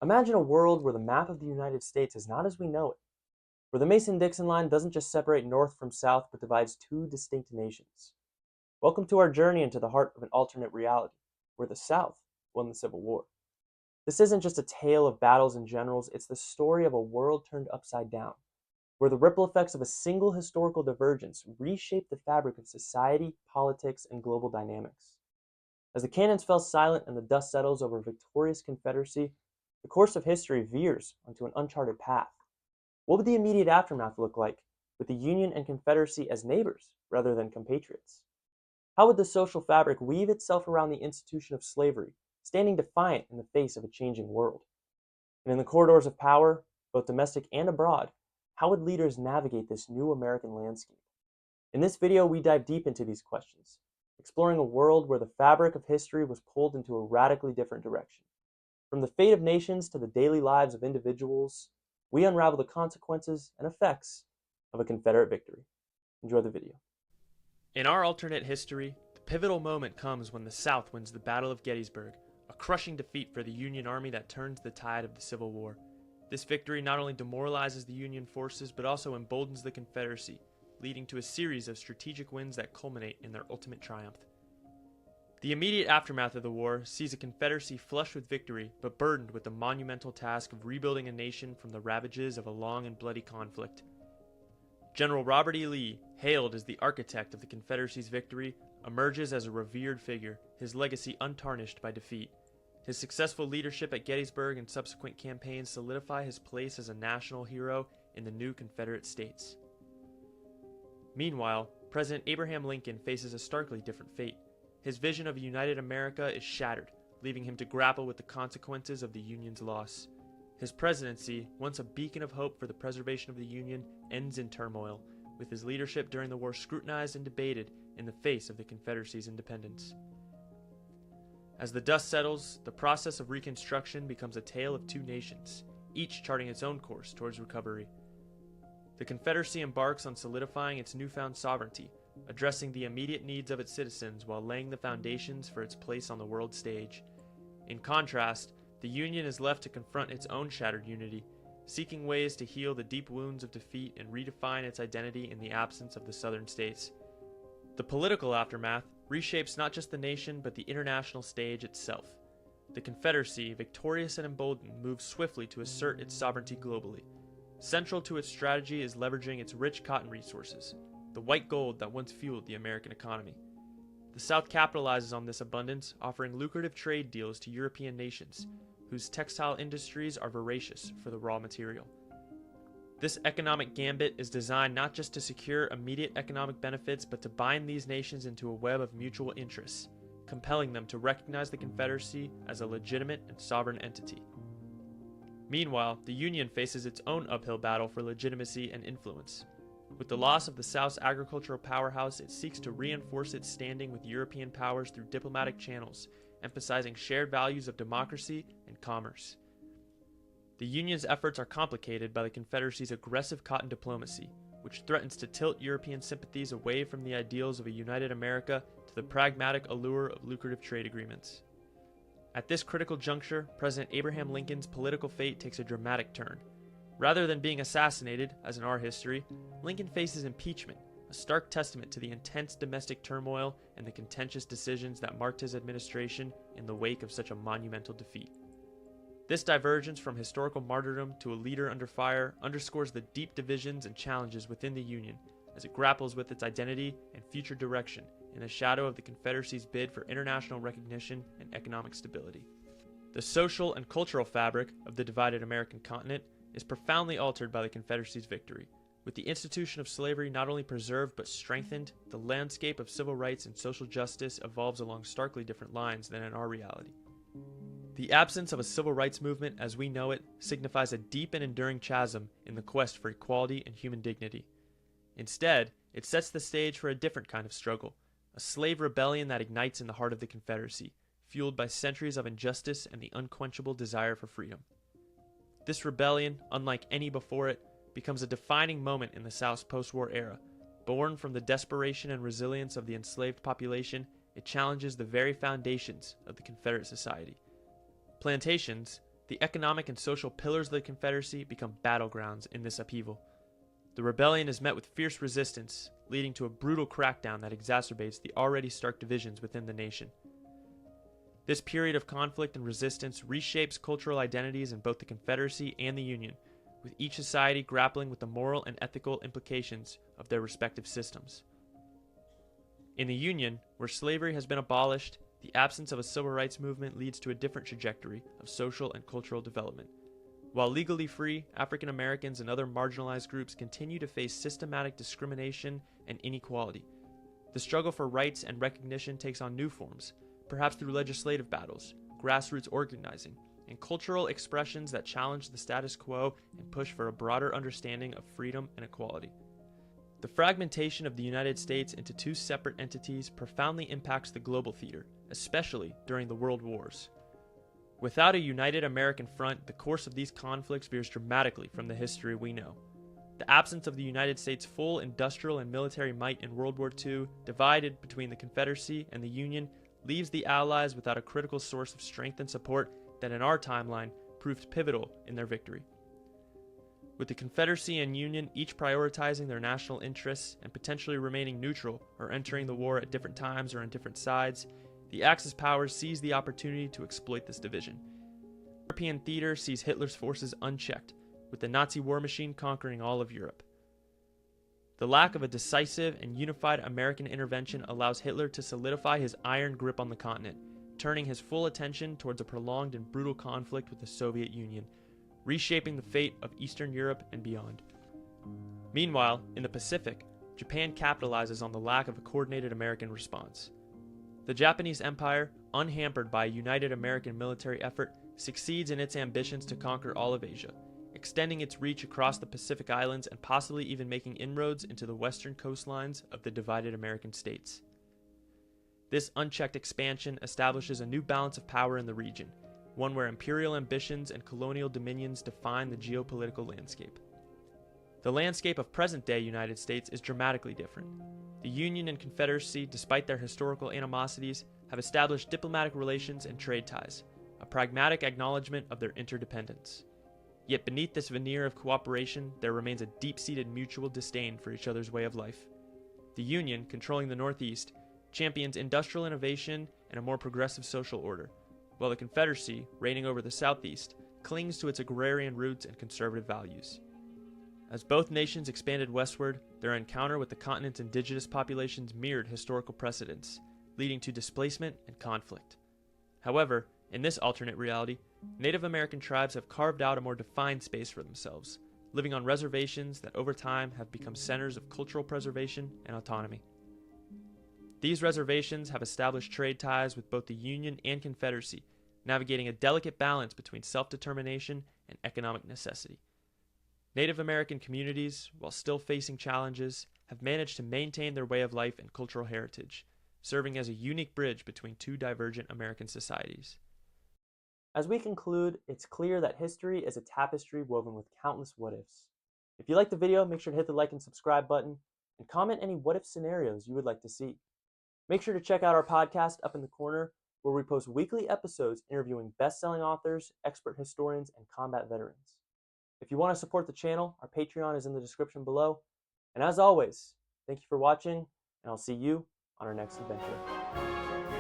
Imagine a world where the map of the United States is not as we know it, where the Mason-Dixon line doesn't just separate North from South but divides two distinct nations. Welcome to our journey into the heart of an alternate reality, where the South won the Civil War. This isn't just a tale of battles and generals, it's the story of a world turned upside down, where the ripple effects of a single historical divergence reshape the fabric of society, politics, and global dynamics. As the cannons fell silent and the dust settles over a victorious Confederacy, the course of history veers onto an uncharted path. What would the immediate aftermath look like, with the Union and Confederacy as neighbors rather than compatriots? How would the social fabric weave itself around the institution of slavery, standing defiant in the face of a changing world? And in the corridors of power, both domestic and abroad, how would leaders navigate this new American landscape? In this video, we dive deep into these questions, exploring a world where the fabric of history was pulled into a radically different direction. From the fate of nations to the daily lives of individuals, we unravel the consequences and effects of a Confederate victory. Enjoy the video. In our alternate history, the pivotal moment comes when the South wins the Battle of Gettysburg, a crushing defeat for the Union Army that turns the tide of the Civil War. This victory not only demoralizes the Union forces but also emboldens the Confederacy, leading to a series of strategic wins that culminate in their ultimate triumph. The immediate aftermath of the war sees a Confederacy flushed with victory but burdened with the monumental task of rebuilding a nation from the ravages of a long and bloody conflict. General Robert E. Lee, hailed as the architect of the Confederacy's victory, emerges as a revered figure, his legacy untarnished by defeat. His successful leadership at Gettysburg and subsequent campaigns solidify his place as a national hero in the new Confederate States. Meanwhile, President Abraham Lincoln faces a starkly different fate. His vision of a united America is shattered, leaving him to grapple with the consequences of the Union's loss. His presidency, once a beacon of hope for the preservation of the Union, ends in turmoil, with his leadership during the war scrutinized and debated in the face of the Confederacy's independence. As the dust settles, the process of Reconstruction becomes a tale of two nations, each charting its own course towards recovery. The Confederacy embarks on solidifying its newfound sovereignty, addressing the immediate needs of its citizens while laying the foundations for its place on the world stage. In contrast, the Union is left to confront its own shattered unity, seeking ways to heal the deep wounds of defeat and redefine its identity in the absence of the Southern states. The political aftermath reshapes not just the nation but the international stage itself. The Confederacy, victorious and emboldened, moves swiftly to assert its sovereignty globally. Central to its strategy is leveraging its rich cotton resources, the white gold that once fueled the American economy. The South capitalizes on this abundance, offering lucrative trade deals to European nations, whose textile industries are voracious for the raw material. This economic gambit is designed not just to secure immediate economic benefits, but to bind these nations into a web of mutual interests, compelling them to recognize the Confederacy as a legitimate and sovereign entity. Meanwhile, the Union faces its own uphill battle for legitimacy and influence. With the loss of the South's agricultural powerhouse, it seeks to reinforce its standing with European powers through diplomatic channels, emphasizing shared values of democracy and commerce. The Union's efforts are complicated by the Confederacy's aggressive cotton diplomacy, which threatens to tilt European sympathies away from the ideals of a united America to the pragmatic allure of lucrative trade agreements. At this critical juncture, President Abraham Lincoln's political fate takes a dramatic turn. Rather than being assassinated, as in our history, Lincoln faces impeachment, a stark testament to the intense domestic turmoil and the contentious decisions that marked his administration in the wake of such a monumental defeat. This divergence from historical martyrdom to a leader under fire underscores the deep divisions and challenges within the Union as it grapples with its identity and future direction in the shadow of the Confederacy's bid for international recognition and economic stability. The social and cultural fabric of the divided American continent is profoundly altered by the Confederacy's victory. With the institution of slavery not only preserved but strengthened, the landscape of civil rights and social justice evolves along starkly different lines than in our reality. The absence of a civil rights movement as we know it signifies a deep and enduring chasm in the quest for equality and human dignity. Instead, it sets the stage for a different kind of struggle, a slave rebellion that ignites in the heart of the Confederacy, fueled by centuries of injustice and the unquenchable desire for freedom. This rebellion, unlike any before it, becomes a defining moment in the South's post-war era. Born from the desperation and resilience of the enslaved population, it challenges the very foundations of the Confederate society. Plantations, The economic and social pillars of the Confederacy become battlegrounds in this upheaval. The rebellion is met with fierce resistance, leading to a brutal crackdown that exacerbates the already stark divisions within the nation. This period of conflict and resistance reshapes cultural identities in both the Confederacy and the Union, with each society grappling with the moral and ethical implications of their respective systems. In the Union, where slavery has been abolished, the absence of a civil rights movement leads to a different trajectory of social and cultural development. While legally free, African Americans and other marginalized groups continue to face systematic discrimination and inequality. The struggle for rights and recognition takes on new forms, perhaps through legislative battles, grassroots organizing, and cultural expressions that challenge the status quo and push for a broader understanding of freedom and equality. The fragmentation of the United States into two separate entities profoundly impacts the global theater, especially during the World Wars. Without a united American front, the course of these conflicts veers dramatically from the history we know. The absence of the United States' full industrial and military might in World War II, divided between the Confederacy and the Union, leaves the Allies without a critical source of strength and support that in our timeline proved pivotal in their victory. With the Confederacy and Union each prioritizing their national interests and potentially remaining neutral or entering the war at different times or on different sides, the Axis powers seize the opportunity to exploit this division. European theater sees Hitler's forces unchecked, with the Nazi war machine conquering all of Europe. The lack of a decisive and unified American intervention allows Hitler to solidify his iron grip on the continent, turning his full attention towards a prolonged and brutal conflict with the Soviet Union, reshaping the fate of Eastern Europe and beyond. Meanwhile, in the Pacific, Japan capitalizes on the lack of a coordinated American response. The Japanese Empire, unhampered by a united American military effort, succeeds in its ambitions to conquer all of Asia, extending its reach across the Pacific Islands and possibly even making inroads into the western coastlines of the divided American states. This unchecked expansion establishes a new balance of power in the region, one where imperial ambitions and colonial dominions define the geopolitical landscape. The landscape of present-day United States is dramatically different. The Union and Confederacy, despite their historical animosities, have established diplomatic relations and trade ties, a pragmatic acknowledgement of their interdependence. Yet beneath this veneer of cooperation, there remains a deep-seated mutual disdain for each other's way of life. The Union, controlling the Northeast, champions industrial innovation and a more progressive social order, while the Confederacy, reigning over the Southeast, clings to its agrarian roots and conservative values. As both nations expanded westward, their encounter with the continent's indigenous populations mirrored historical precedents, leading to displacement and conflict. However, in this alternate reality, Native American tribes have carved out a more defined space for themselves, living on reservations that over time have become centers of cultural preservation and autonomy. These reservations have established trade ties with both the Union and Confederacy, navigating a delicate balance between self-determination and economic necessity. Native American communities, while still facing challenges, have managed to maintain their way of life and cultural heritage, serving as a unique bridge between two divergent American societies. As we conclude, it's clear that history is a tapestry woven with countless what-ifs. If you liked the video, make sure to hit the like and subscribe button, and comment any what-if scenarios you would like to see. Make sure to check out our podcast up in the corner, where we post weekly episodes interviewing best-selling authors, expert historians, and combat veterans. If you want to support the channel, our Patreon is in the description below. And as always, thank you for watching, and I'll see you on our next adventure.